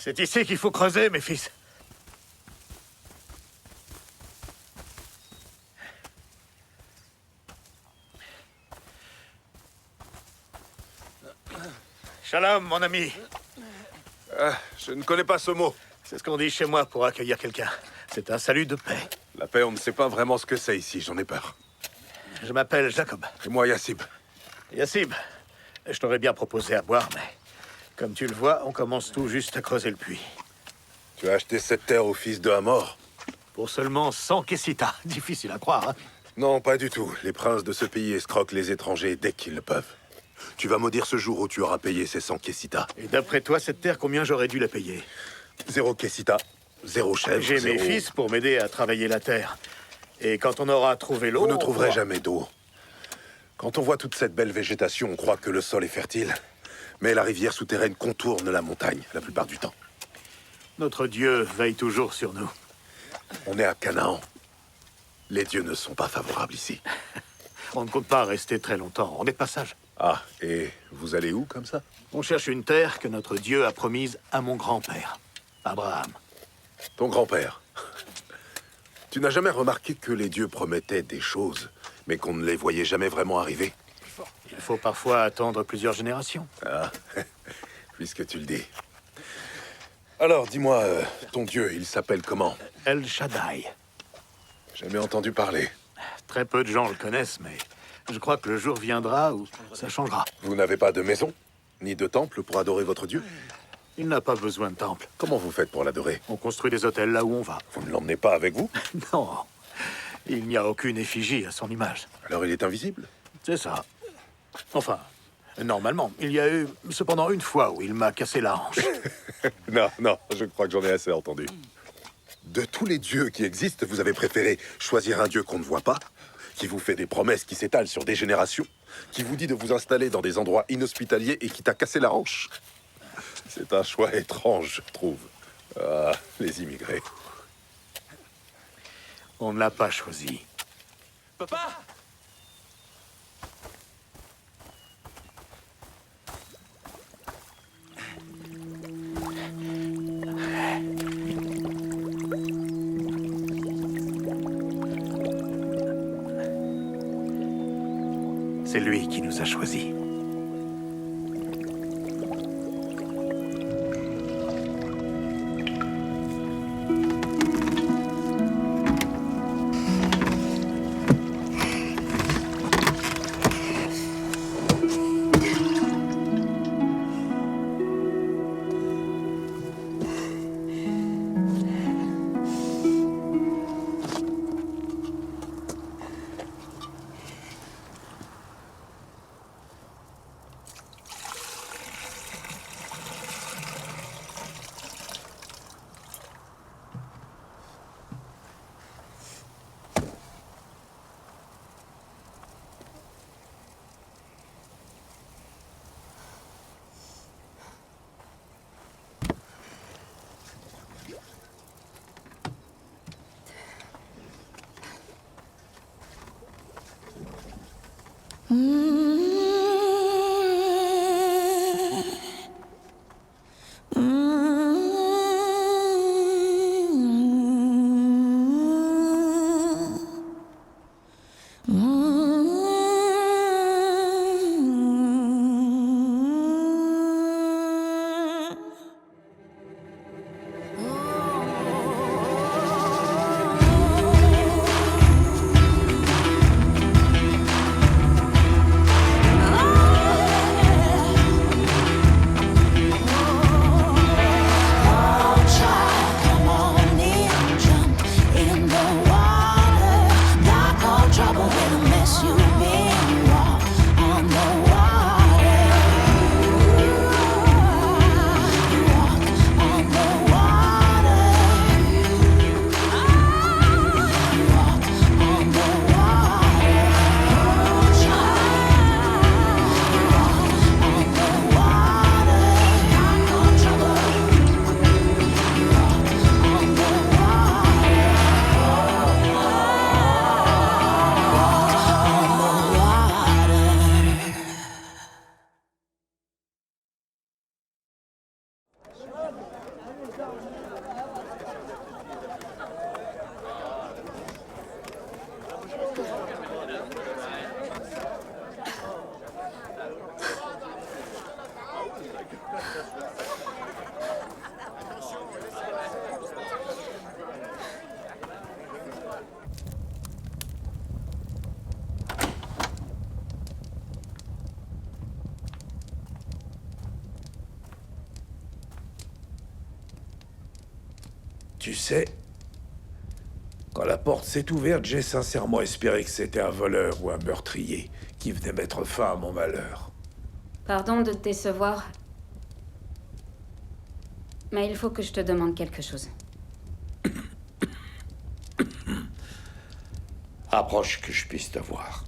C'est ici qu'il faut creuser, mes fils. Shalom, mon ami. Je ne connais pas ce mot. C'est ce qu'on dit chez moi pour accueillir quelqu'un. C'est un salut de paix. La paix, on ne sait pas vraiment ce que c'est ici, j'en ai peur. Je m'appelle Jacob. Et moi, Yassib. Yassib, je t'aurais bien proposé à boire, mais... Comme tu le vois, on commence tout juste à creuser le puits. Tu as acheté cette terre au fils de Hamor? Pour seulement 100 kessitas. Difficile à croire, hein? Non, pas du tout. Les princes de ce pays escroquent les étrangers dès qu'ils le peuvent. Tu vas maudire ce jour où tu auras payé ces 100 kessitas. Et d'après toi, cette terre, combien j'aurais dû la payer? 0 kessita, 0 chèvre, J'ai mes fils pour m'aider à travailler la terre. Et quand on aura trouvé l'eau... Vous ne trouverez on pourra- jamais d'eau. Quand on voit toute cette belle végétation, on croit que le sol est fertile. Mais la rivière souterraine contourne la montagne, la plupart du temps. Notre Dieu veille toujours sur nous. On est à Canaan. Les dieux ne sont pas favorables ici. On ne compte pas rester très longtemps. On est de passage. Ah, et vous allez où, comme ça? On cherche une terre que notre Dieu a promise à mon grand-père, Abraham. Ton grand-père. Tu n'as jamais remarqué que les dieux promettaient des choses, mais qu'on ne les voyait jamais vraiment arriver? Il faut parfois attendre plusieurs générations. Ah, puisque tu le dis. Alors, dis-moi, ton dieu, il s'appelle comment? El Shaddai. Jamais entendu parler. Très peu de gens le connaissent, mais je crois que le jour viendra où ça changera. Vous n'avez pas de maison? Ni de temple pour adorer votre dieu? Il n'a pas besoin de temple. Comment vous faites pour l'adorer? On construit des hôtels là où on va. Vous ne l'emmenez pas avec vous? Non, il n'y a aucune effigie à son image. Alors il est invisible? C'est ça. Enfin, normalement, il y a eu cependant une fois où il m'a cassé la hanche. Non, non, je crois que j'en ai assez entendu. De tous les dieux qui existent, vous avez préféré choisir un dieu qu'on ne voit pas, qui vous fait des promesses qui s'étalent sur des générations, qui vous dit de vous installer dans des endroits inhospitaliers et qui t'a cassé la hanche. C'est un choix étrange, je trouve. Ah, les immigrés. On ne l'a pas choisi. Papa! C'est lui qui nous a choisis. Tu sais, quand la porte s'est ouverte, j'ai sincèrement espéré que c'était un voleur ou un meurtrier qui venait mettre fin à mon malheur. Pardon de te décevoir. Mais il faut que je te demande quelque chose. Approche que je puisse te voir.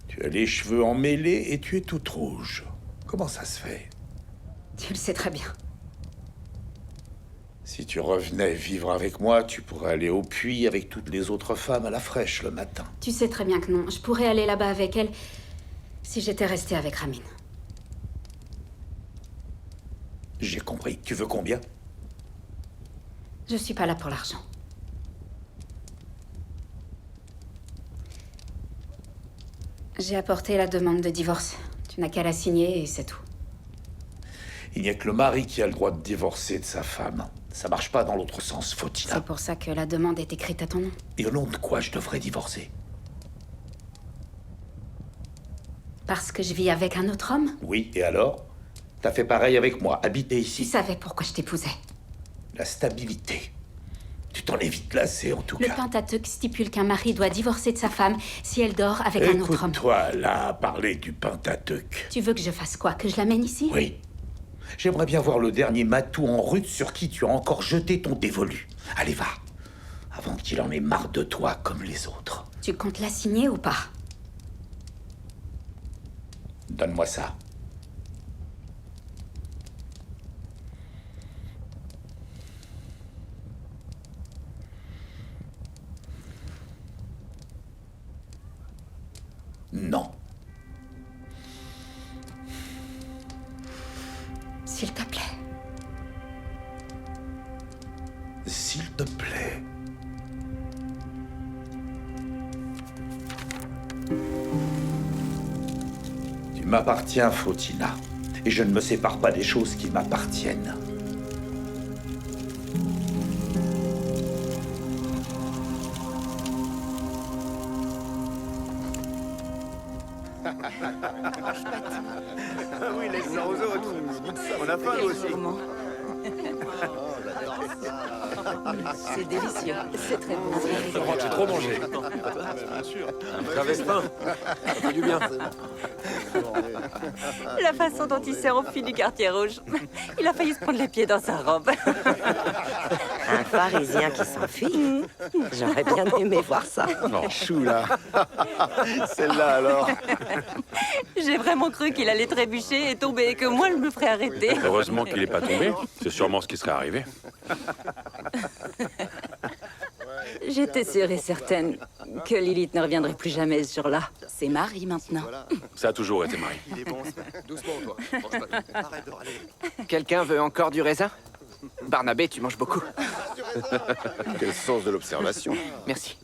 Tu as les cheveux emmêlés et tu es toute rouge. Comment ça se fait? Tu le sais très bien. Si tu revenais vivre avec moi, tu pourrais aller au puits avec toutes les autres femmes à la fraîche le matin. Tu sais très bien que non. Je pourrais aller là-bas avec elle si j'étais restée avec Ramin. J'ai compris. Tu veux combien? Je suis pas là pour l'argent. J'ai apporté la demande de divorce. Tu n'as qu'à la signer et c'est tout. Il n'y a que le mari qui a le droit de divorcer de sa femme. Ça marche pas dans l'autre sens, Fotina. C'est pour ça que la demande est écrite à ton nom. Et au nom de quoi je devrais divorcer? Parce que je vis avec un autre homme? Oui, et alors? T'as fait pareil avec moi, habiter Tu ici. savais pourquoi je t'épousais. La stabilité. Tu t'en es vite lassé, en tout Le cas. Pentateuque stipule qu'un mari doit divorcer de sa femme si elle dort avec un autre homme. Écoute-toi, là, parler du Pentateuque. Tu veux que je fasse quoi? Que je l'amène ici? Oui. J'aimerais bien voir le dernier matou en rut sur qui tu as encore jeté ton dévolu. Allez, va. Avant qu'il en ait marre de toi comme les autres. Tu comptes la signer ou pas? Donne-moi ça. Non. S'il te plaît. S'il te plaît. Tu m'appartiens, Fotina. Et je ne me sépare pas des choses qui m'appartiennent. Ah oui, laisse-en aux autres. On a faim, nous aussi. Sûrement. C'est délicieux. C'est très bon. Je crois que j'ai trop mangé. J'avais faim. Ça fait du bien. La façon dont il s'est enfui du quartier rouge. Il a failli se prendre les pieds dans sa robe. Un Pharisien qui s'enfuit. J'aurais bien aimé voir ça. Chou, là. Celle-là, alors. J'ai vraiment cru qu'il allait trébucher et tomber et que moi je me ferais arrêter. Heureusement qu'il n'est pas tombé. C'est sûrement ce qui serait arrivé. J'étais sûre et certaine que Lilith ne reviendrait plus jamais ce jour-là. C'est Marie maintenant. Ça a toujours été Marie. Il est bon, ce mec. Doucement, toi. Mange pas tout. Arrête de râler. Quelqu'un veut encore du raisin? Barnabé, tu manges beaucoup. Quel sens de l'observation. Merci.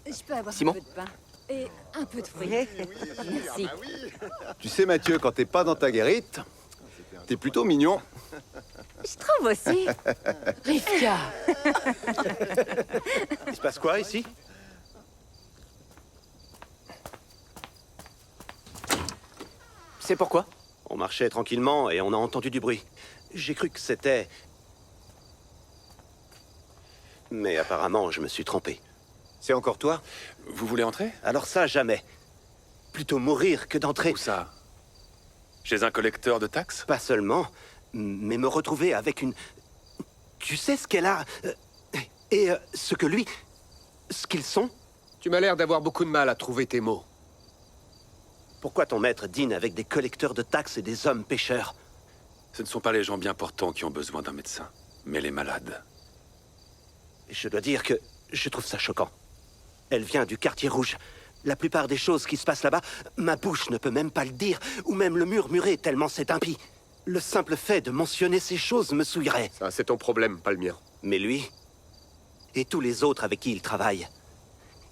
Je peux avoir Simon un peu de pain et un peu de fruits. Merci. Tu sais, Mathieu, quand t'es pas dans ta guérite, t'es plutôt mignon. Je trouve aussi. Rivka. Il se passe quoi, ici? C'est pourquoi? On marchait tranquillement et on a entendu du bruit. J'ai cru que c'était... Mais apparemment, je me suis trompé. C'est encore toi? Vous voulez entrer? Alors ça, jamais. Plutôt mourir que d'entrer. Où ça? Chez un collecteur de taxes? Pas seulement, mais me retrouver avec une... Tu sais ce qu'elle a et ce que lui... Ce qu'ils sont? Tu m'as l'air d'avoir beaucoup de mal à trouver tes mots. Pourquoi ton maître dîne avec des collecteurs de taxes et des hommes pêcheurs? Ce ne sont pas les gens bien portants qui ont besoin d'un médecin, mais les malades. Je dois dire que je trouve ça choquant. Elle vient du quartier rouge. La plupart des choses qui se passent là-bas, ma bouche ne peut même pas le dire, ou même le murmurer tellement c'est impie. Le simple fait de mentionner ces choses me souillerait. Ça, c'est ton problème, pas le mien. Mais lui, et tous les autres avec qui il travaille,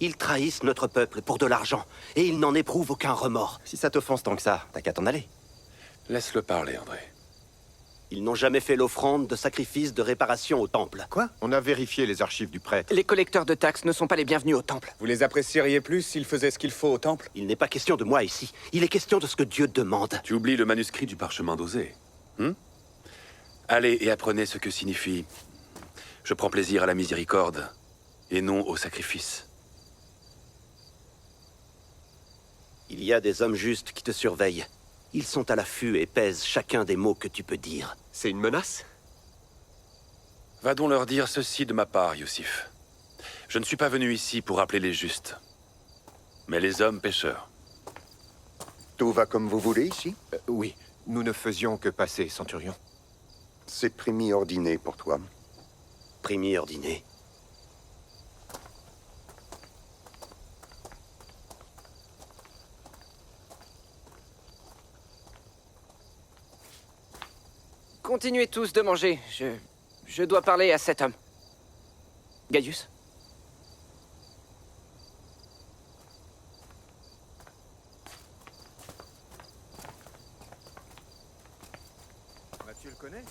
ils trahissent notre peuple pour de l'argent, et ils n'en éprouvent aucun remords. Si ça t'offense tant que ça, t'as qu'à t'en aller. Laisse-le parler, André. Ils n'ont jamais fait l'offrande de sacrifice de réparation au temple. Quoi? On a vérifié les archives du prêtre. Les collecteurs de taxes ne sont pas les bienvenus au temple. Vous les apprécieriez plus s'ils faisaient ce qu'il faut au temple? Il n'est pas question de moi ici. Il est question de ce que Dieu demande. Tu oublies le manuscrit du parchemin d'Osée. Allez et apprenez ce que signifie « Je prends plaisir à la miséricorde et non au sacrifice ». Il y a des hommes justes qui te surveillent. Ils sont à l'affût et pèsent chacun des mots que tu peux dire. C'est une menace? Va donc leur dire ceci de ma part, Youssif. Je ne suis pas venu ici pour appeler les justes, mais les hommes pécheurs. Tout va comme vous voulez ici? Oui, nous ne faisions que passer, Centurion. C'est primi-ordiné pour toi. Primi-ordiné. Continuez tous de manger. Je dois parler à cet homme. Gaius? Mathieu le connaît?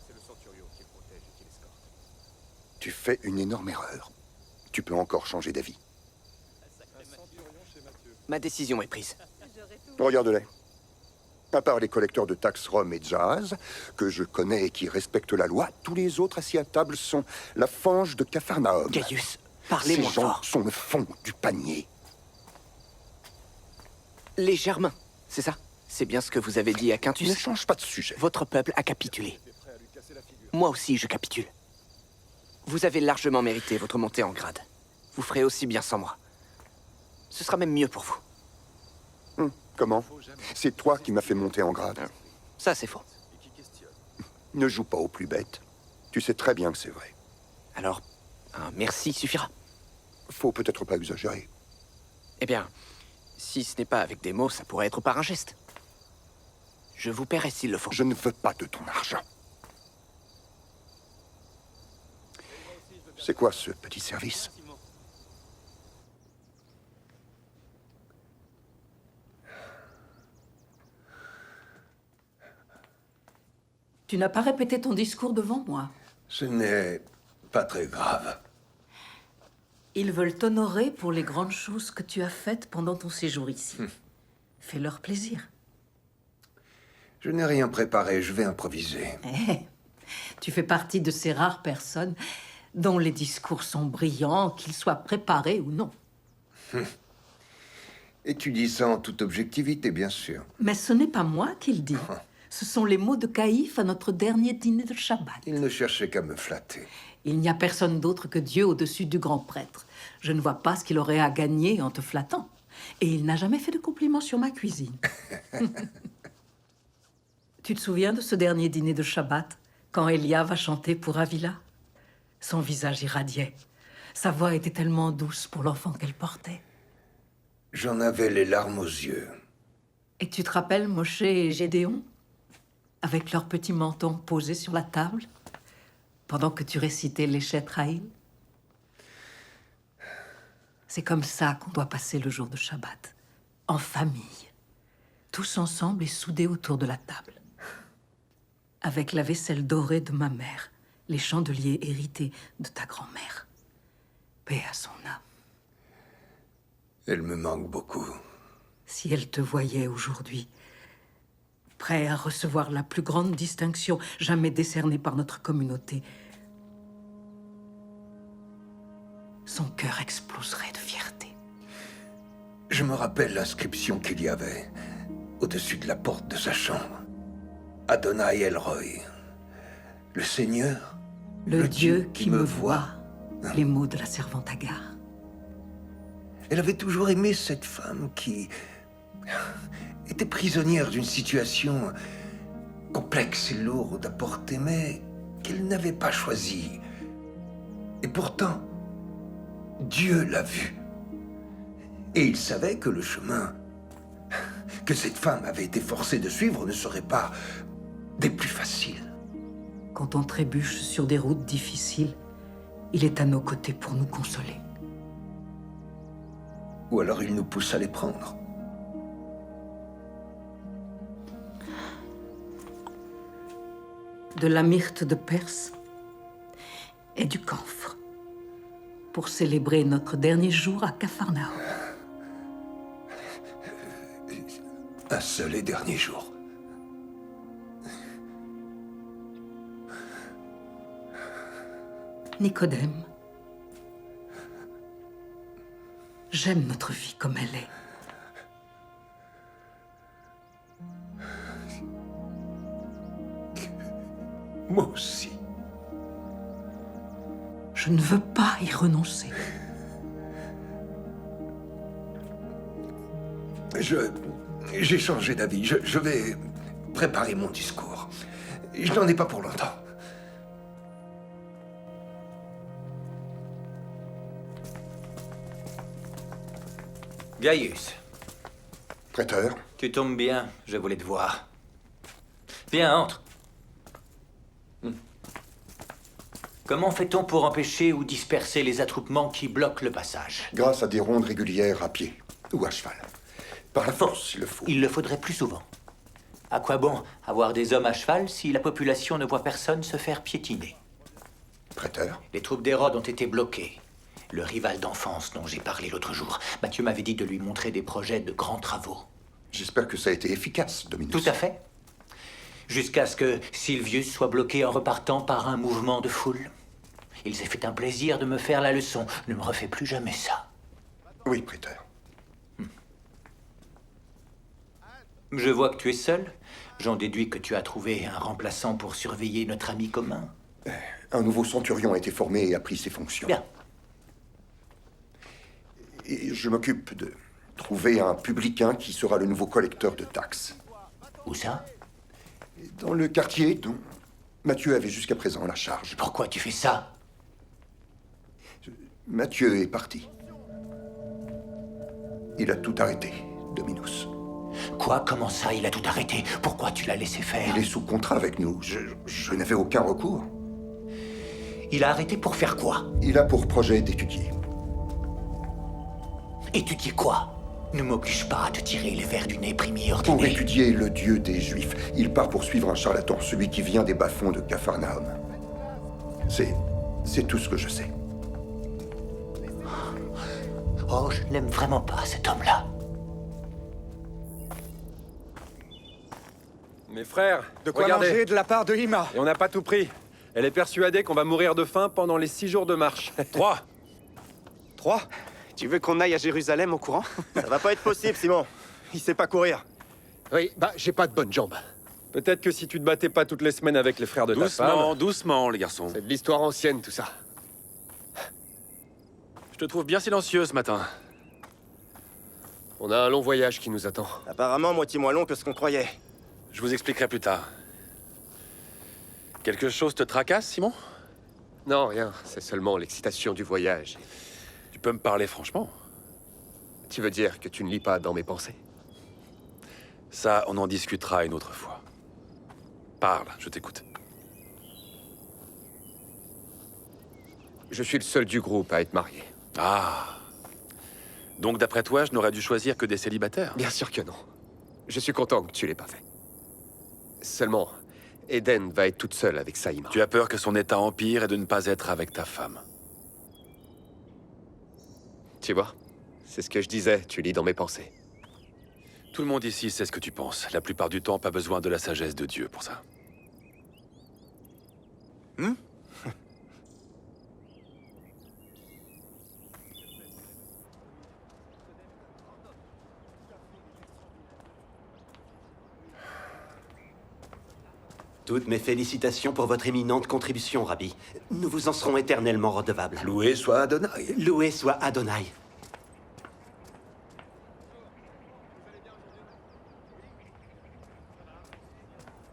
C'est le Centurion qui le protège et qui l'escorte. Tu fais une énorme erreur. Tu peux encore changer d'avis. Ma décision est prise. Regarde-les. À part les collecteurs de taxes Rome et Jazz, que je connais et qui respectent la loi, tous les autres assis à table sont la fange de Capharnaüm. Gaius, Ces parlez-moi gens fort. sont le fond du panier. Les Germains, c'est ça? C'est bien ce que vous avez dit à Quintus? Ne change pas de sujet. Votre peuple a capitulé. Moi aussi, je capitule. Vous avez largement mérité votre montée en grade. Vous ferez aussi bien sans moi. Ce sera même mieux pour vous. Comment? C'est toi qui m'as fait monter en grade. Ça, c'est faux. Ne joue pas au plus bête. Tu sais très bien que c'est vrai. Alors, un merci suffira. Faut peut-être pas exagérer. Eh bien, si ce n'est pas avec des mots, ça pourrait être par un geste. Je vous paierai s'il le faut. Je ne veux pas de ton argent. C'est quoi ce petit service? Tu n'as pas répété ton discours devant moi. Ce n'est pas très grave. Ils veulent t'honorer pour les grandes choses que tu as faites pendant ton séjour ici. Fais-leur plaisir. Je n'ai rien préparé, je vais improviser. Tu fais partie de ces rares personnes dont les discours sont brillants, qu'ils soient préparés ou non. Et tu dis ça en toute objectivité, bien sûr. Mais ce n'est pas moi qui le dis. Ce sont les mots de Caïphe à notre dernier dîner de Shabbat. Il ne cherchait qu'à me flatter. Il n'y a personne d'autre que Dieu au-dessus du grand prêtre. Je ne vois pas ce qu'il aurait à gagner en te flattant. Et il n'a jamais fait de compliments sur ma cuisine. Tu te souviens de ce dernier dîner de Shabbat, quand Eliav a chanté pour Avila? Son visage irradiait. Sa voix était tellement douce pour l'enfant qu'elle portait. J'en avais les larmes aux yeux. Et tu te rappelles Moshe et Gédéon, avec leurs petits mentons posés sur la table, pendant que tu récitais les Shetraïl? C'est comme ça qu'on doit passer le jour de Shabbat, en famille, tous ensemble et soudés autour de la table. Avec la vaisselle dorée de ma mère, les chandeliers hérités de ta grand-mère. Paix à son âme. Elle me manque beaucoup. Si elle te voyait aujourd'hui, prêt à recevoir la plus grande distinction jamais décernée par notre communauté, son cœur exploserait de fierté. Je me rappelle l'inscription qu'il y avait au-dessus de la porte de sa chambre. Adonai Elroy, le Seigneur, le Dieu qui me voit, les mots de la servante Agar. Elle avait toujours aimé cette femme qui était prisonnière d'une situation complexe et lourde à porter, mais qu'elle n'avait pas choisie. Et pourtant, Dieu l'a vue. Et il savait que le chemin que cette femme avait été forcée de suivre ne seraient pas des plus faciles. Quand on trébuche sur des routes difficiles, il est à nos côtés pour nous consoler. Ou alors il nous pousse à les prendre. De la myrte de Perse et du camphre, pour célébrer notre dernier jour à Capharnaüm. Un seul et dernier jour. Nicodème, j'aime notre vie comme elle est. Moi aussi. Je ne veux pas y renoncer. J'ai changé d'avis. Je vais préparer mon discours. Je n'en ai pas pour longtemps. Gaius. Prêteur. Tu tombes bien, je voulais te voir. Viens, entre. Comment fait-on pour empêcher ou disperser les attroupements qui bloquent le passage? Grâce à des rondes régulières à pied ou à cheval. Par la force, s'il le faut. Il le faudrait plus souvent. À quoi bon avoir des hommes à cheval si la population ne voit personne se faire piétiner? Prêteur. Les troupes d'Hérode ont été bloquées. Le rival d'enfance dont j'ai parlé l'autre jour, Mathieu m'avait dit de lui montrer des projets de grands travaux. J'espère que ça a été efficace, Dominus. Tout à fait. Jusqu'à ce que Silvius soit bloqué en repartant par un mouvement de foule. Il s'est fait un plaisir de me faire la leçon. Ne me refais plus jamais ça. Oui, prêteur. Je vois que tu es seul. J'en déduis que tu as trouvé un remplaçant pour surveiller notre ami commun. Un nouveau centurion a été formé et a pris ses fonctions. Bien. Et je m'occupe de trouver un publicain qui sera le nouveau collecteur de taxes. Où ça? Dans le quartier dont Mathieu avait jusqu'à présent la charge. Pourquoi tu fais ça? Mathieu est parti. Il a tout arrêté, Dominus. Quoi? Comment ça, il a tout arrêté? Pourquoi tu l'as laissé faire? Il est sous contrat avec nous. Je n'avais aucun recours. Il a arrêté pour faire quoi? Il a pour projet d'étudier. Étudier quoi? Ne m'oblige pas à te tirer les vers du nez, Primi ordonné. Pour étudier le dieu des Juifs, il part pour suivre un charlatan, celui qui vient des bas-fonds de Capharnaüm. C'est tout ce que je sais. Oh, je n'aime vraiment pas cet homme-là. Mes frères, De quoi regardez. manger de la part de Ima. Et on n'a pas tout pris. Elle est persuadée qu'on va mourir de faim pendant les 6 jours de marche. 3. 3. Tu veux qu'on aille à Jérusalem au courant? Ça va pas être possible, Simon. Il sait pas courir. Oui, bah, j'ai pas de bonnes jambes. Peut-être que si tu te battais pas toutes les semaines avec les frères de ta femme... Doucement, doucement, les garçons. C'est de l'histoire ancienne, tout ça. Je te trouve bien silencieux ce matin. On a un long voyage qui nous attend. Apparemment, moitié moins long que ce qu'on croyait. Je vous expliquerai plus tard. Quelque chose te tracasse, Simon? Non, rien. C'est seulement l'excitation du voyage. Tu peux me parler franchement? Tu veux dire que tu ne lis pas dans mes pensées? Ça, on en discutera une autre fois. Parle, je t'écoute. Je suis le seul du groupe à être marié. Ah. Donc d'après toi, je n'aurais dû choisir que des célibataires? Bien sûr que non. Je suis content que tu l'aies pas fait. Seulement, Eden va être toute seule avec Saïma. Tu as peur que son état empire et de ne pas être avec ta femme. Tu vois? C'est ce que je disais, tu lis dans mes pensées. Tout le monde ici sait ce que tu penses. La plupart du temps, pas besoin de la sagesse de Dieu pour ça. Toutes mes félicitations pour votre éminente contribution, Rabbi. Nous vous en serons éternellement redevables. Loué soit Adonai. Loué soit Adonai.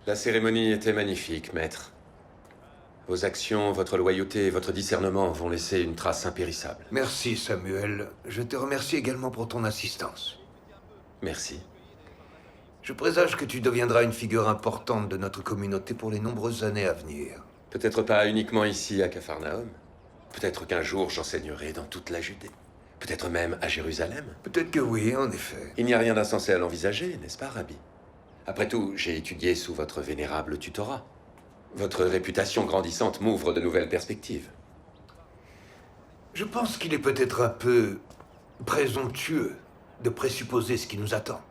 La cérémonie était magnifique, maître. Vos actions, votre loyauté et votre discernement vont laisser une trace impérissable. Merci, Samuel. Je te remercie également pour ton assistance. Merci. Je présage que tu deviendras une figure importante de notre communauté pour les nombreuses années à venir. Peut-être pas uniquement ici à Capharnaüm. Peut-être qu'un jour j'enseignerai dans toute la Judée. Peut-être même à Jérusalem. Peut-être que oui, en effet. Il n'y a rien d'insensé à l'envisager, n'est-ce pas, Rabbi? Après tout, j'ai étudié sous votre vénérable tutorat. Votre réputation grandissante m'ouvre de nouvelles perspectives. Je pense qu'il est peut-être un peu présomptueux de présupposer ce qui nous attend.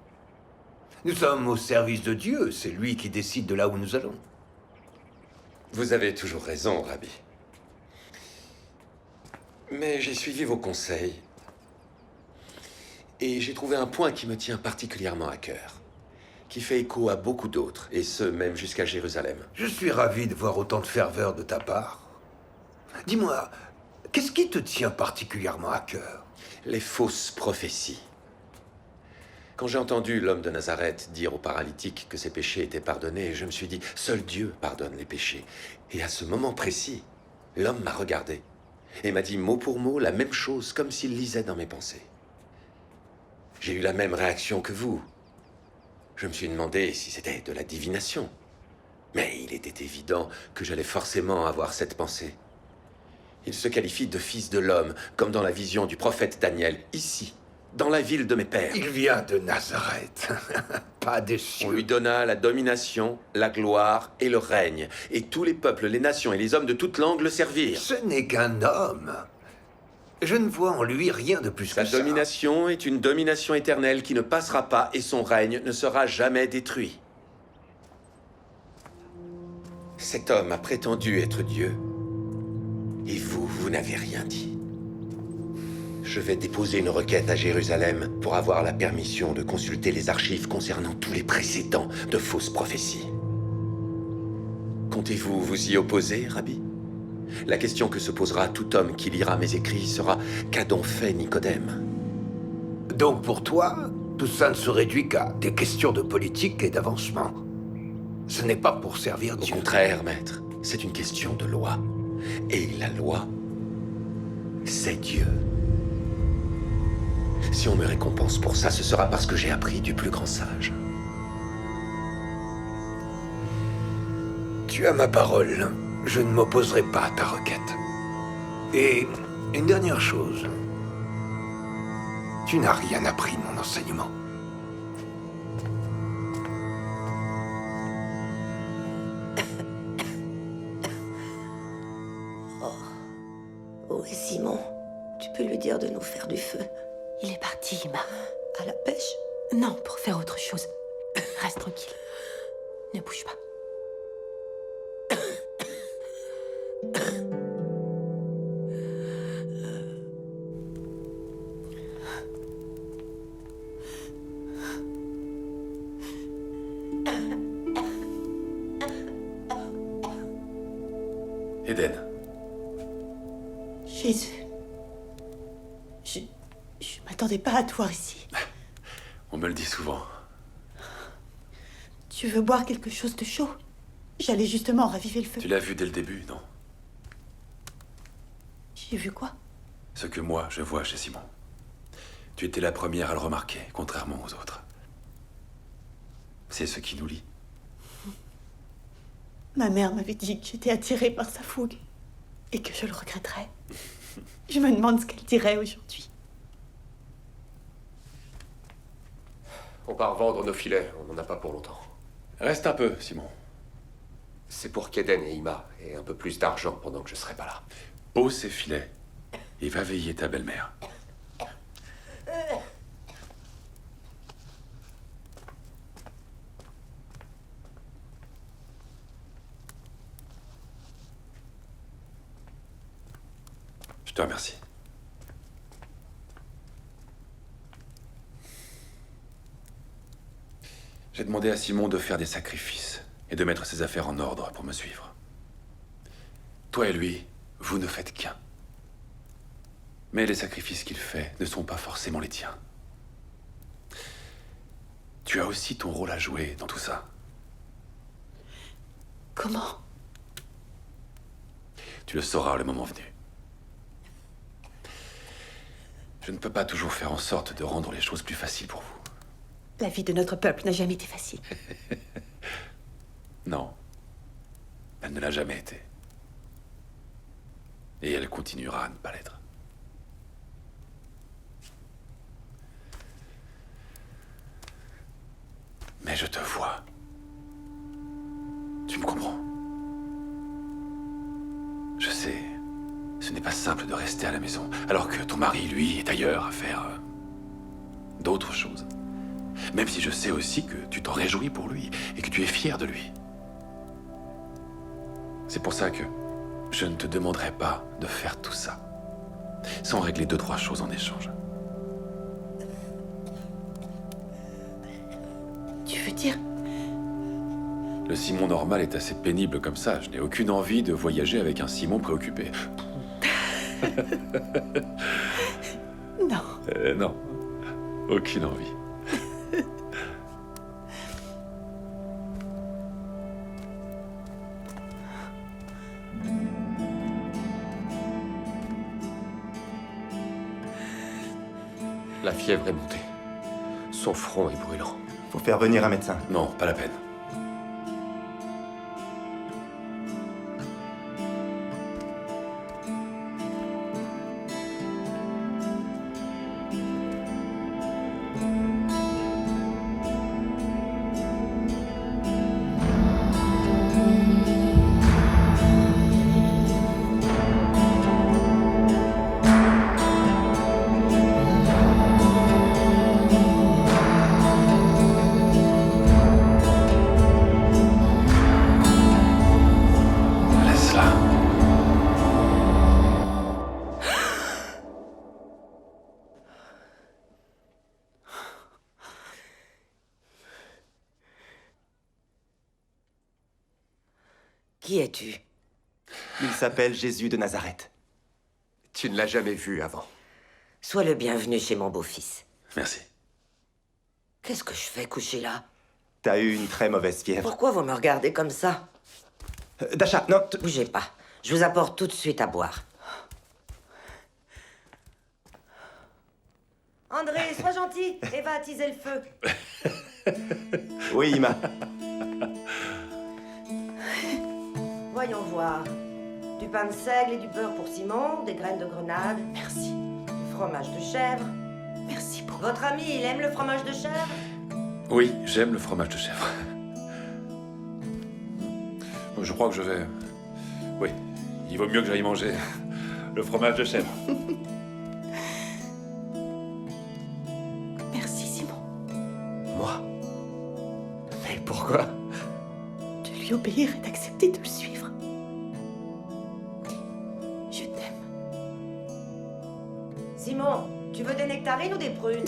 Nous sommes au service de Dieu, c'est lui qui décide de là où nous allons. Vous avez toujours raison, Rabbi. Mais j'ai suivi vos conseils. Et j'ai trouvé un point qui me tient particulièrement à cœur. Qui fait écho à beaucoup d'autres, et ce, même jusqu'à Jérusalem. Je suis ravi de voir autant de ferveur de ta part. Dis-moi, qu'est-ce qui te tient particulièrement à cœur? Les fausses prophéties. Quand j'ai entendu l'homme de Nazareth dire aux paralytiques que ses péchés étaient pardonnés, je me suis dit, seul Dieu pardonne les péchés. Et à ce moment précis, l'homme m'a regardé et m'a dit mot pour mot la même chose, comme s'il lisait dans mes pensées. J'ai eu la même réaction que vous. Je me suis demandé si c'était de la divination. Mais il était évident que j'allais forcément avoir cette pensée. Il se qualifie de fils de l'homme, comme dans la vision du prophète Daniel, ici, dans la ville de mes pères. Il vient de Nazareth, pas des cieux. On lui donna la domination, la gloire et le règne. Et tous les peuples, les nations et les hommes de toute langue le servirent. Ce n'est qu'un homme. Je ne vois en lui rien de plus que ça. Sa domination est une domination éternelle qui ne passera pas et son règne ne sera jamais détruit. Cet homme a prétendu être Dieu. Et vous, vous n'avez rien dit. Je vais déposer une requête à Jérusalem pour avoir la permission de consulter les archives concernant tous les précédents de fausses prophéties. Comptez-vous vous y opposer, Rabbi? La question que se posera tout homme qui lira mes écrits sera « Qu'a donc fait Nicodème ?» Donc pour toi, tout ça ne se réduit qu'à des questions de politique et d'avancement. Ce n'est pas pour servir Dieu. Au contraire, maître, c'est une question de loi. Et la loi, c'est Dieu. Si on me récompense pour ça, ce sera parce que j'ai appris du plus grand sage. Tu as ma parole. Je ne m'opposerai pas à ta requête. Et une dernière chose. Tu n'as rien appris de mon enseignement. Oui, Simon, tu peux lui dire de nous faire du feu. Il est parti, Ima. À la pêche? Non, pour faire autre chose. Reste tranquille. Ne bouge pas. Eden. Jésus. Je m'attendais pas à te voir ici. On me le dit souvent. Tu veux boire quelque chose de chaud? J'allais justement raviver le feu. Tu l'as vu dès le début, non? J'ai vu quoi? Ce que moi, je vois chez Simon. Tu étais la première à le remarquer, contrairement aux autres. C'est ce qui nous lie. Ma mère m'avait dit que j'étais attirée par sa fougue et que je le regretterais. Je me demande ce qu'elle dirait aujourd'hui. On part vendre nos filets, on n'en a pas pour longtemps. Reste un peu, Simon. C'est pour qu'Eden et Ima aient un peu plus d'argent pendant que je serai pas là. Pose ses filets et va veiller ta belle-mère. Je te remercie. J'ai demandé à Simon de faire des sacrifices et de mettre ses affaires en ordre pour me suivre. Toi et lui, vous ne faites qu'un. Mais les sacrifices qu'il fait ne sont pas forcément les tiens. Tu as aussi ton rôle à jouer dans tout ça. Comment? Tu le sauras le moment venu. Je ne peux pas toujours faire en sorte de rendre les choses plus faciles pour vous. La vie de notre peuple n'a jamais été facile. Non. Elle ne l'a jamais été. Et elle continuera à ne pas l'être. Mais je te vois. Tu me comprends? Je sais, ce n'est pas simple de rester à la maison, alors que ton mari, lui, est ailleurs à faire d'autres choses. Même si je sais aussi que tu t'en réjouis pour lui et que tu es fier de lui. C'est pour ça que je ne te demanderai pas de faire tout ça, sans régler 2-3 choses en échange. Tu veux dire? Le Simon normal est assez pénible comme ça. Je n'ai aucune envie de voyager avec un Simon préoccupé. Non. Non. Aucune envie. La fièvre est montée. Son front est brûlant. Faut faire venir un médecin. Non, pas la peine. Qui es-tu? Il s'appelle Jésus de Nazareth. Tu ne l'as jamais vu avant. Sois le bienvenu chez mon beau-fils. Merci. Qu'est-ce que je fais couché là? T'as eu une très mauvaise fièvre. Pourquoi vous me regardez comme ça? Dasha, non... Bougez pas. Je vous apporte tout de suite à boire. André, sois gentil et va attiser le feu. Oui, Ima. Voyons voir. Du pain de seigle et du beurre pour Simon, des graines de grenade. Merci. Du fromage de chèvre. Merci beaucoup. Votre ami, il aime le fromage de chèvre? Oui, j'aime le fromage de chèvre. Bon, je crois que je vais... Oui, il vaut mieux que j'aille manger le fromage de chèvre. Merci, Simon. Moi? Mais pourquoi? De lui obéir et d'accepter de le suivre. Je t'aime. Simon, tu veux des nectarines ou des prunes?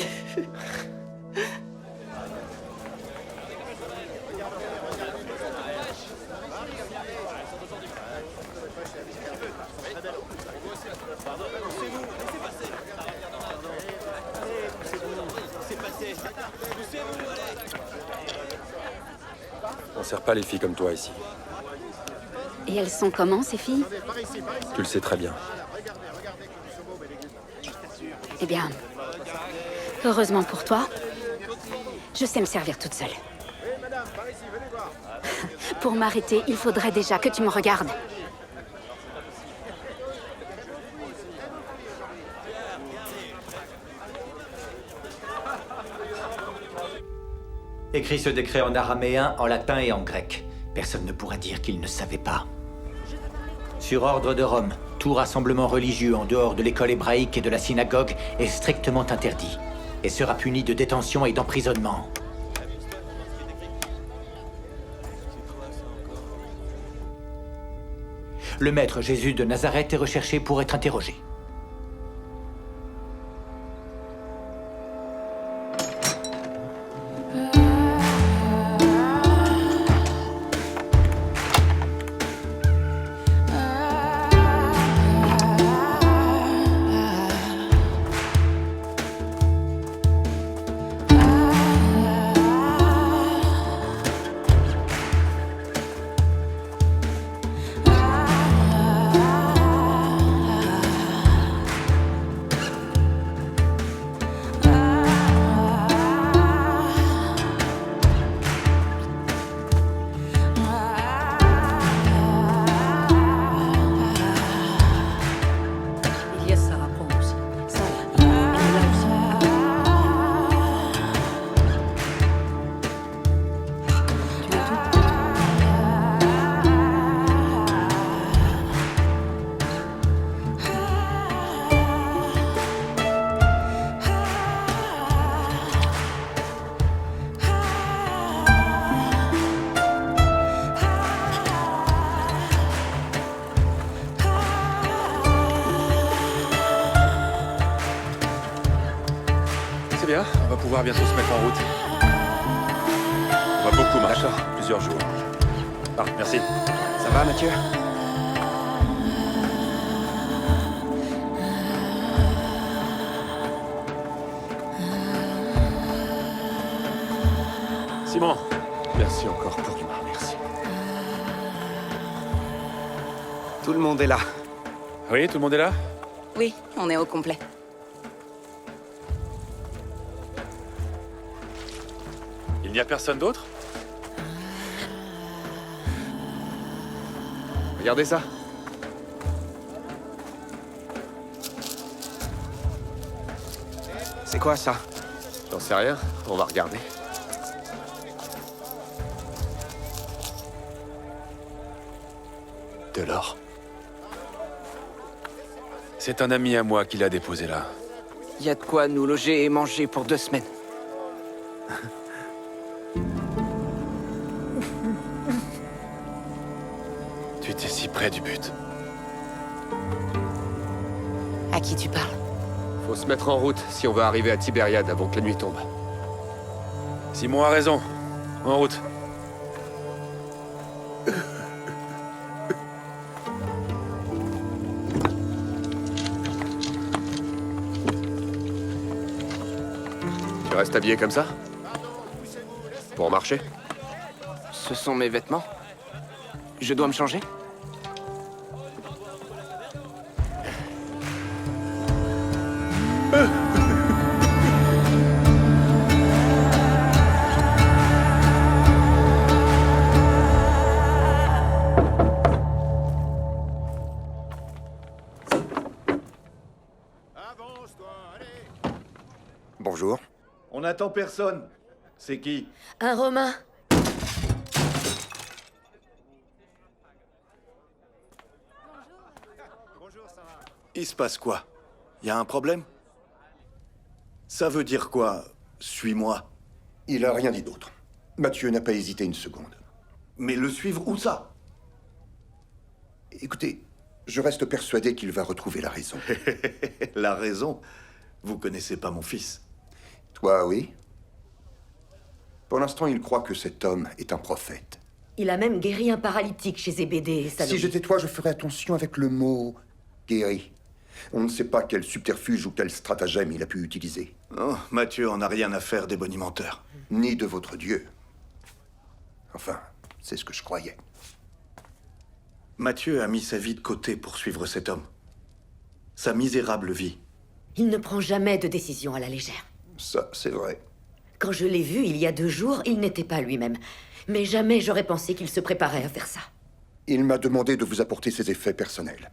On sert pas les filles comme toi ici. Et elles sont comment, ces filles? Tu le sais très bien. Eh bien, heureusement pour toi, je sais me servir toute seule. Pour m'arrêter, il faudrait déjà que tu me regardes. Écris ce décret en araméen, en latin et en grec. Personne ne pourra dire qu'il ne savait pas. Sur ordre de Rome, tout rassemblement religieux en dehors de l'école hébraïque et de la synagogue est strictement interdit et sera puni de détention et d'emprisonnement. Le maître Jésus de Nazareth est recherché pour être interrogé. pouvoir bientôt se mettre en route. On va beaucoup marcher. Plusieurs jours. Ah, merci. Ça va, Mathieu? Simon. Merci encore pour l'humain, merci. Tout le monde est là. Oui, tout le monde est là? Oui, on est au complet. Il n'y a personne d'autre? Regardez ça. C'est quoi ça? J'en sais rien, on va regarder. De l'or. C'est un ami à moi qui l'a déposé là. Il y a de quoi nous loger et manger pour 2 semaines. Tu étais si près du but. À qui tu parles? Faut se mettre en route si on veut arriver à Tibériade avant que la nuit tombe. Simon a raison. En route. Tu restes habillé comme ça? Pour marcher? Ce sont mes vêtements. Je dois me changer? Bonjour. On n'attend personne. C'est qui? Un Romain. Il se passe quoi? Y a un problème? Ça veut dire quoi? Suis-moi. Il a rien dit d'autre. Mathieu n'a pas hésité une seconde. Mais le suivre où ça? Écoutez, je reste persuadé qu'il va retrouver la raison. La raison? Vous connaissez pas mon fils. Toi, oui. Pour l'instant, il croit que cet homme est un prophète. Il a même guéri un paralytique chez Zébédée et Si j'étais toi, je ferais attention avec le mot « guéri ». On ne sait pas quel subterfuge ou quel stratagème il a pu utiliser. Oh, Mathieu en a rien à faire des bonimenteurs. Ni de votre Dieu. Enfin, c'est ce que je croyais. Mathieu a mis sa vie de côté pour suivre cet homme. Sa misérable vie. Il ne prend jamais de décision à la légère. Ça, c'est vrai. Quand je l'ai vu il y a 2 jours, il n'était pas lui-même. Mais jamais j'aurais pensé qu'il se préparait à faire ça. Il m'a demandé de vous apporter ses effets personnels.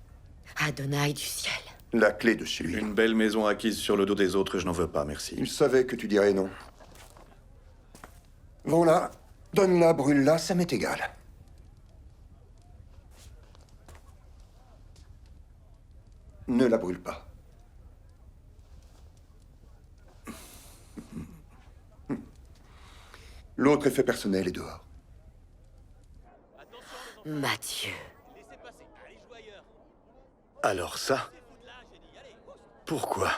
Adonai du ciel. La clé de chez lui. Une belle maison acquise sur le dos des autres, je n'en veux pas, merci. Il savait que tu dirais non. Voilà. Donne-la, brûle-la, ça m'est égal. Ne la brûle pas. L'autre effet personnel est dehors. Mathieu. Alors ça? Pourquoi?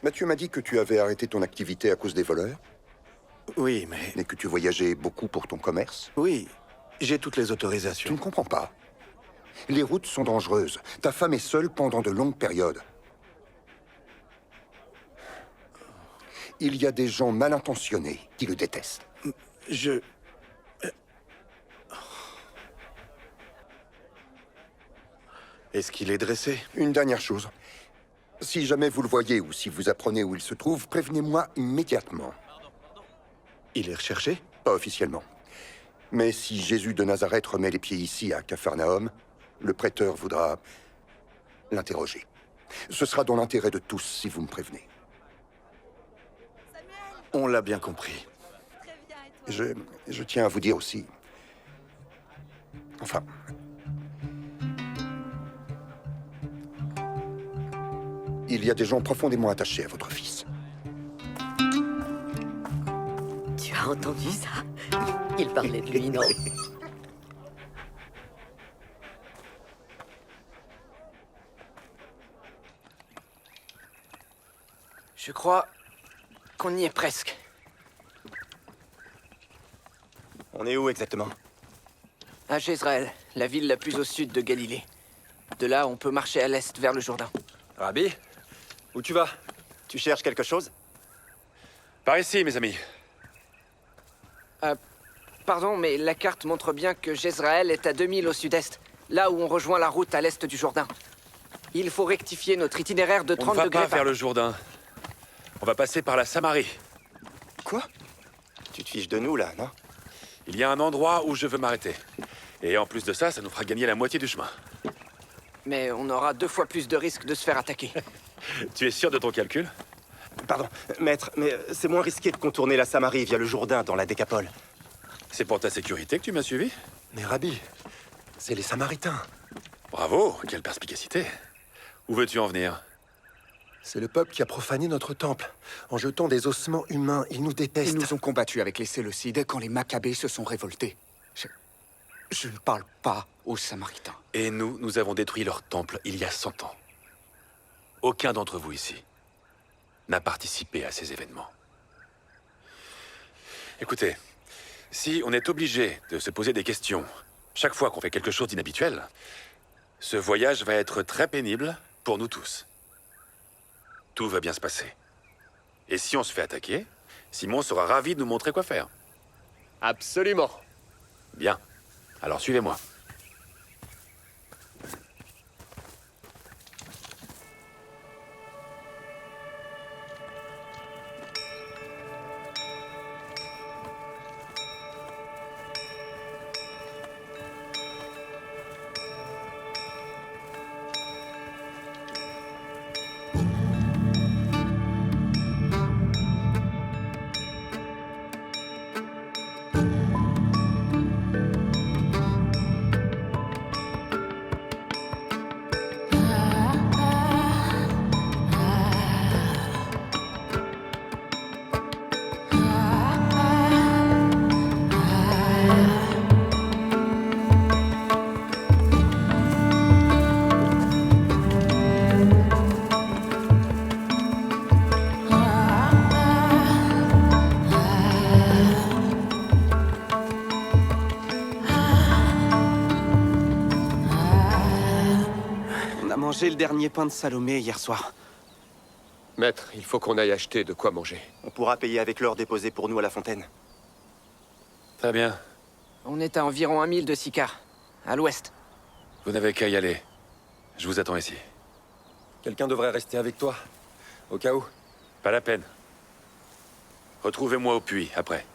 Mathieu m'a dit que tu avais arrêté ton activité à cause des voleurs. Oui, mais... Et que tu voyageais beaucoup pour ton commerce. Oui, j'ai toutes les autorisations. Tu ne comprends pas. Les routes sont dangereuses. Ta femme est seule pendant de longues périodes. Il y a des gens mal intentionnés qui le détestent. Est-ce qu'il est dressé? Une dernière chose. Si jamais vous le voyez ou si vous apprenez où il se trouve, prévenez-moi immédiatement. Il est recherché? Pas officiellement. Mais si Jésus de Nazareth remet les pieds ici, à Capharnaüm, le prêteur voudra l'interroger. Ce sera dans l'intérêt de tous si vous me prévenez. On l'a bien compris. Je tiens à vous dire aussi... Enfin... Il y a des gens profondément attachés à votre fils. Tu as entendu ça? Il parlait de lui, non? Je crois qu'on y est presque. On est où exactement? À Jezreel, la ville la plus au sud de Galilée. De là, on peut marcher à l'est vers le Jourdain. Rabbi, où tu vas? Tu cherches quelque chose? Par ici, mes amis. Pardon, mais la carte montre bien que Jezreel est à 2000 au sud-est, là où on rejoint la route à l'est du Jourdain. Il faut rectifier notre itinéraire de 30 On ne va degrés pas vers le Jourdain. On va passer par la Samarie. Quoi? Tu te fiches de nous, là, non? Il y a un endroit où je veux m'arrêter. Et en plus de ça, ça nous fera gagner la moitié du chemin. Mais on aura 2 fois plus de risques de se faire attaquer. Tu es sûr de ton calcul? Pardon, maître, mais c'est moins risqué de contourner la Samarie via le Jourdain dans la Décapole. C'est pour ta sécurité que tu m'as suivi? Mais Rabbi, c'est les Samaritains. Bravo, quelle perspicacité. Où veux-tu en venir? C'est le peuple qui a profané notre temple. En jetant des ossements humains, ils nous détestent. Ils nous ont combattus avec les Séleucides quand les Maccabées se sont révoltés. Je ne parle pas aux Samaritains. Et nous avons détruit leur temple il y a 100 ans. Aucun d'entre vous ici n'a participé à ces événements. Écoutez, si on est obligé de se poser des questions chaque fois qu'on fait quelque chose d'inhabituel, ce voyage va être très pénible pour nous tous. Tout va bien se passer. Et si on se fait attaquer, Simon sera ravi de nous montrer quoi faire. Absolument. Bien. Alors suivez-moi. Mangé le dernier pain de Salomé hier soir. Maître, il faut qu'on aille acheter de quoi manger. On pourra payer avec l'or déposé pour nous à la fontaine. Très bien. On est à environ 1 000 de Siccar, à l'ouest. Vous n'avez qu'à y aller. Je vous attends ici. Quelqu'un devrait rester avec toi, au cas où. Pas la peine. Retrouvez-moi au puits, après.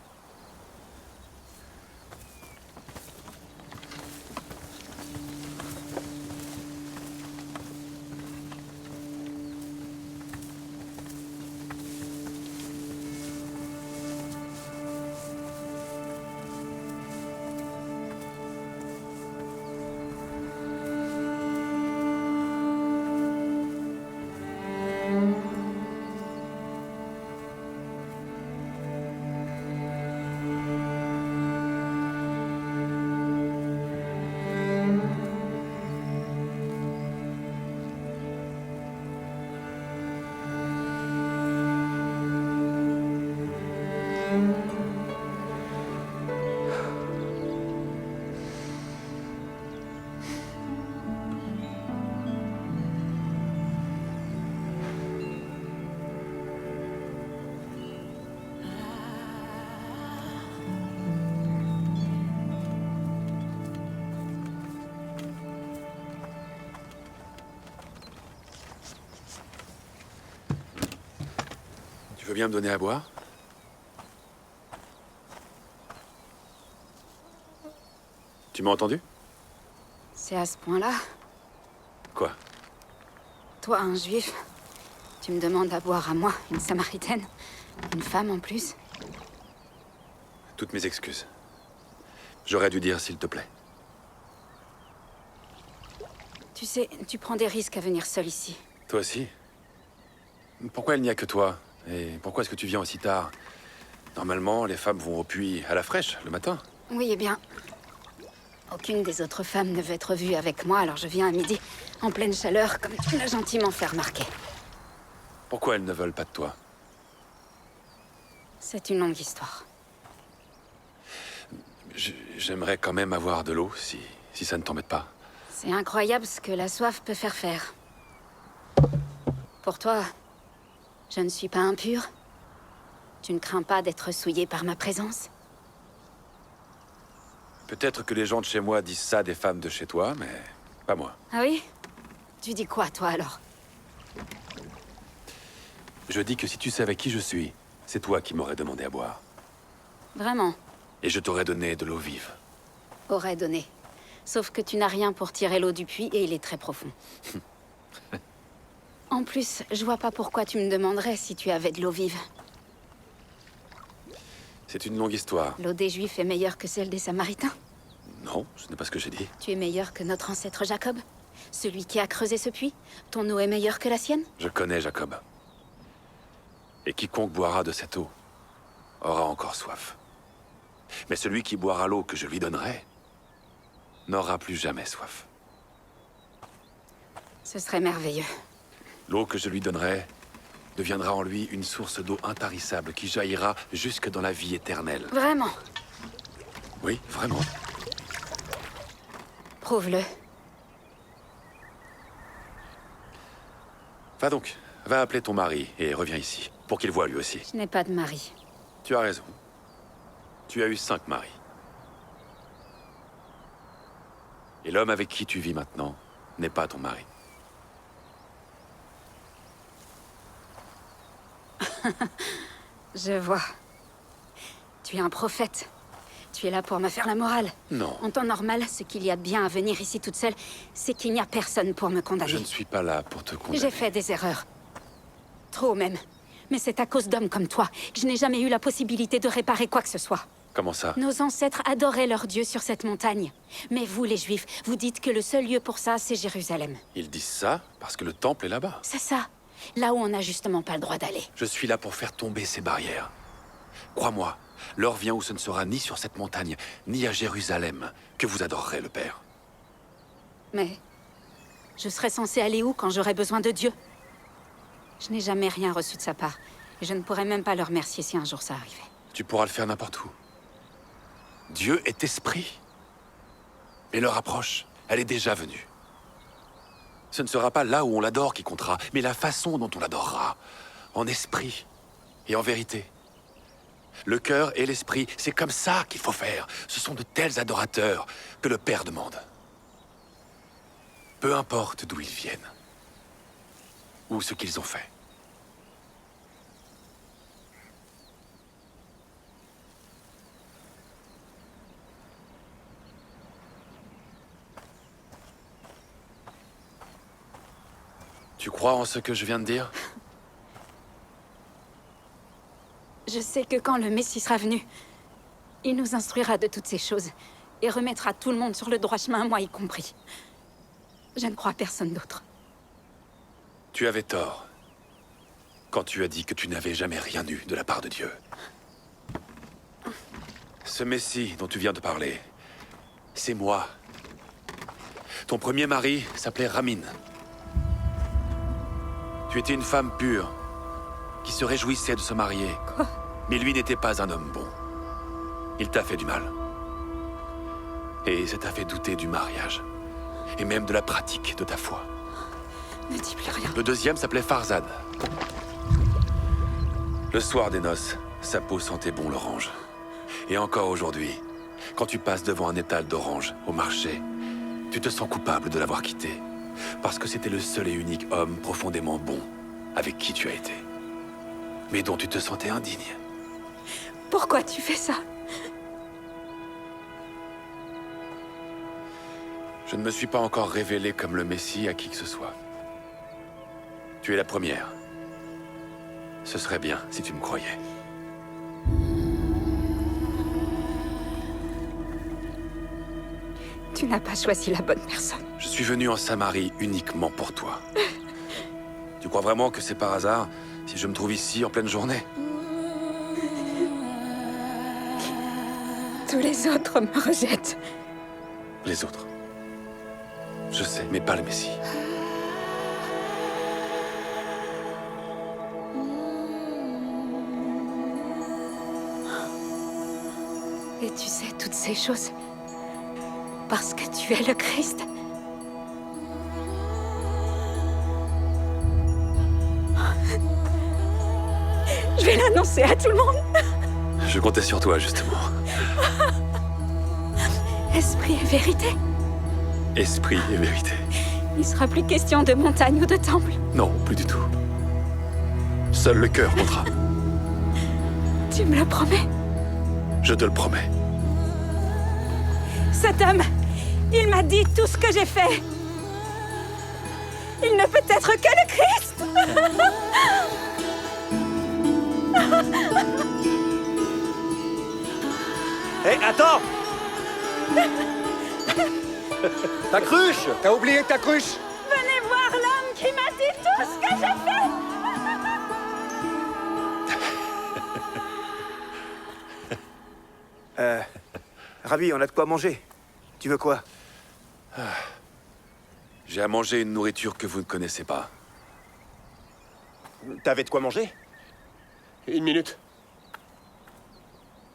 Tu veux bien me donner à boire? Tu m'as entendu? C'est à ce point-là? Quoi? Toi, un juif, tu me demandes à boire à moi, une samaritaine? Une femme en plus? Toutes mes excuses. J'aurais dû dire s'il te plaît. Tu sais, tu prends des risques à venir seul ici. Toi aussi? Pourquoi il n'y a que toi? Et pourquoi est-ce que tu viens aussi tard? Normalement, les femmes vont au puits à la fraîche, le matin. Oui, eh bien... Aucune des autres femmes ne veut être vue avec moi, alors je viens à midi, en pleine chaleur, comme tu l'as gentiment fait remarquer. Pourquoi elles ne veulent pas de toi? C'est une longue histoire. J'aimerais quand même avoir de l'eau, si ça ne t'embête pas. C'est incroyable ce que la soif peut faire. Pour toi, je ne suis pas impure? Tu ne crains pas d'être souillée par ma présence? Peut-être que les gens de chez moi disent ça des femmes de chez toi, mais pas moi. Ah oui? Tu dis quoi, toi, alors? Je dis que si tu savais qui je suis, c'est toi qui m'aurais demandé à boire. Vraiment? Et je t'aurais donné de l'eau vive. Aurais donné. Sauf que tu n'as rien pour tirer l'eau du puits et il est très profond. En plus, je vois pas pourquoi tu me demanderais si tu avais de l'eau vive. C'est une longue histoire. L'eau des Juifs est meilleure que celle des Samaritains? Non, ce n'est pas ce que j'ai dit. Tu es meilleur que notre ancêtre Jacob? Celui qui a creusé ce puits? Ton eau est meilleure que la sienne? Je connais Jacob. Et quiconque boira de cette eau aura encore soif. Mais celui qui boira l'eau que je lui donnerai n'aura plus jamais soif. Ce serait merveilleux. L'eau que je lui donnerai deviendra en lui une source d'eau intarissable qui jaillira jusque dans la vie éternelle. Vraiment? Oui, vraiment. Prouve-le. Va donc, va appeler ton mari et reviens ici, pour qu'il voie lui aussi. Je n'ai pas de mari. Tu as raison. Tu as eu 5 maris. Et l'homme avec qui tu vis maintenant n'est pas ton mari. Je vois. Tu es un prophète. Tu es là pour me faire la morale. Non. En temps normal, ce qu'il y a de bien à venir ici toute seule, c'est qu'il n'y a personne pour me condamner. Je ne suis pas là pour te condamner. J'ai fait des erreurs. Trop même. Mais c'est à cause d'hommes comme toi que je n'ai jamais eu la possibilité de réparer quoi que ce soit. Comment ça? Nos ancêtres adoraient leur Dieu sur cette montagne. Mais vous, les Juifs, vous dites que le seul lieu pour ça, c'est Jérusalem. Ils disent ça parce que le temple est là-bas. C'est ça. Là où on n'a justement pas le droit d'aller. Je suis là pour faire tomber ces barrières. Crois-moi, l'heure vient où ce ne sera ni sur cette montagne, ni à Jérusalem que vous adorerez le Père. Mais je serais censée aller où quand j'aurais besoin de Dieu? Je n'ai jamais rien reçu de sa part. Et je ne pourrais même pas le remercier si un jour ça arrivait. Tu pourras le faire n'importe où. Dieu est esprit. Et l'heure approche. Elle est déjà venue. Ce ne sera pas là où on l'adore qui comptera, mais la façon dont on l'adorera. En esprit et en vérité. Le cœur et l'esprit, c'est comme ça qu'il faut faire. Ce sont de tels adorateurs que le Père demande. Peu importe d'où ils viennent. Ou ce qu'ils ont fait. Tu crois en ce que je viens de dire? Je sais que quand le Messie sera venu, il nous instruira de toutes ces choses et remettra tout le monde sur le droit chemin, moi y compris. Je ne crois à personne d'autre. Tu avais tort quand tu as dit que tu n'avais jamais rien eu de la part de Dieu. Ce Messie dont tu viens de parler, c'est moi. Ton premier mari s'appelait Ramin. Tu étais une femme pure, qui se réjouissait de se marier. Quoi? Mais lui n'était pas un homme bon. Il t'a fait du mal. Et ça t'a fait douter du mariage. Et même de la pratique de ta foi. Ne dis plus rien. Le deuxième s'appelait Farzad. Le soir des noces, sa peau sentait bon l'orange. Et encore aujourd'hui, quand tu passes devant un étal d'oranges au marché, tu te sens coupable de l'avoir quitté. Parce que c'était le seul et unique homme profondément bon avec qui tu as été. Mais dont tu te sentais indigne. Pourquoi tu fais ça? Je ne me suis pas encore révélé comme le Messie à qui que ce soit. Tu es la première. Ce serait bien si tu me croyais. Tu n'as pas choisi la bonne personne. Je suis venu en Samarie uniquement pour toi. Tu crois vraiment que c'est par hasard si je me trouve ici en pleine journée? Tous les autres me rejettent. Les autres. Je sais, mais pas le Messie. Et tu sais toutes ces choses parce que tu es le Christ. Je vais l'annoncer à tout le monde. Je comptais sur toi, justement. Esprit et vérité. Esprit et vérité. Il sera plus question de montagne ou de temple. Non, plus du tout. Seul le cœur comptera. Tu me le promets? Je te le promets. Cet homme, il m'a dit tout ce que j'ai fait. Il ne peut être que le Christ. Hé, attends! Ta cruche! T'as oublié ta cruche! Venez voir l'homme qui m'a dit tout ce que j'ai fait. Rabbi, on a de quoi manger. Tu veux quoi? J'ai à manger une nourriture que vous ne connaissez pas. T'avais de quoi manger? Une minute.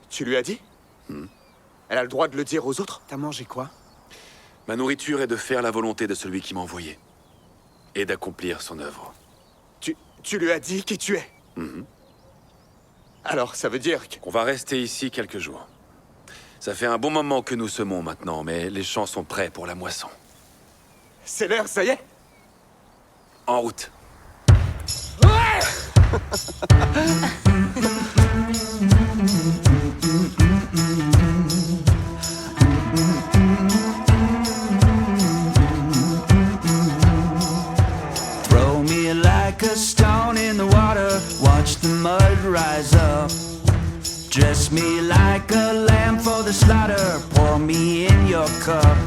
Tu lui as dit? Elle a le droit de le dire aux autres? T'as mangé quoi? Ma nourriture est de faire la volonté de celui qui m'a envoyé. Et d'accomplir son œuvre. Tu lui as dit qui tu es? Alors, ça veut dire que... On va rester ici quelques jours. Ça fait un bon moment que nous semons maintenant, mais les champs sont prêts pour la moisson. C'est l'heure, ça y est? En route. Throw me like a stone in the water, watch the mud rise up. Dress me like a lamb for the slaughter, pour me in your cup.